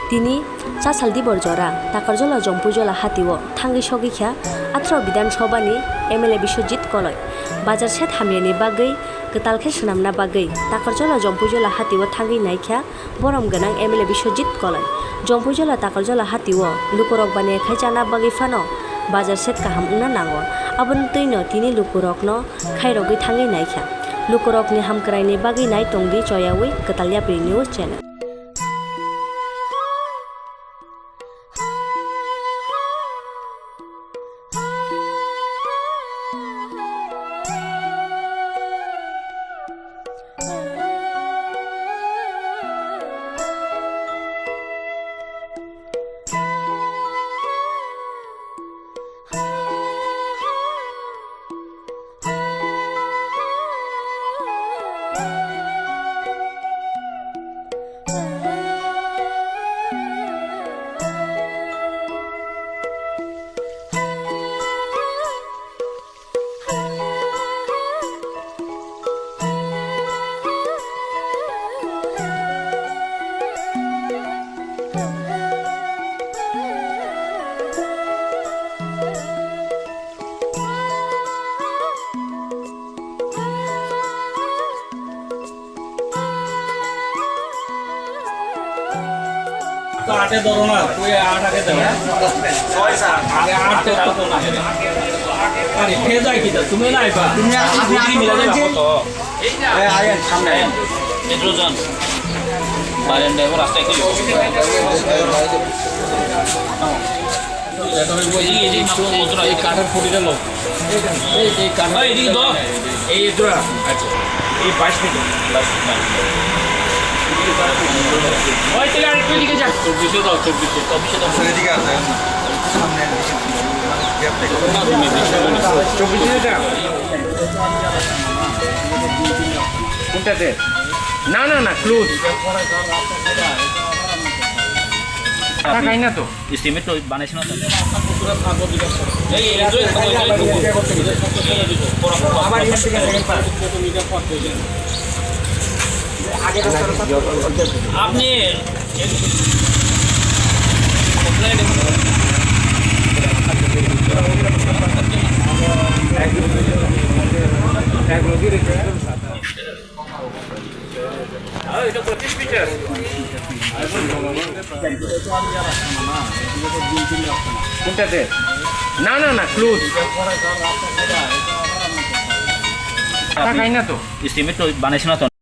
Tini Sasaldi Borjora, Takarjala jampuijala Hatio, Thangwi Sokgwi Atro Bidan Sobani, MLA Biswajit kalai, Bajar set Hamyani Bagwi, Ketalke Senamna Bagwi, Takarjala jampuijala Hatio Thangwi naikha, Borom Ganang MLA Biswajit kalai, jampuijala Takarjala Hatio, Lukurok Bane Khaijana Bagwi Fano, Bajar set Kaham Una Nango, Abon Tino Tini Lukurokno, Khairogwi Thangwi naikha, Lukurokni Hamkraini Bagwi Nai Tongdi Choyawi, Ketalya News Channel. आटे दो ना कोई आठ आके दो आगे आठ ते डालो ना अरे भेजा की तो तुम्हें ना आइबा तुम्हें आपने मिला दे तो ए आए सामने एड्रोजन बारेन ड्राइवर रास्ता की तो वो ये मोटर एक कार्टर 40 টা লোক এই কারবা এদিকে দাও এই এদরা আচ্ছা এই 22 মিনিট লাস্ট ওই তেলে আরেকটু দিকে যা 24 দাও 24 দাও এদিকে আছে সামনে গ্যাপ থেকে 24 টাকা কোনটাতে না না না ক্লোজ টাকা খাই না তো এস্টিমেট তো বানাইছ না তো পুরো থাকো দিকে এই এজো আবার এখান থেকে সেকেন্ড পাস মিটার পথ হয়ে आगे आपने এটা 25 মিটার কোনটাতে না না না ক্লোজ টাকা খাই না তো এস্টিমেট তো বানাইছ না তো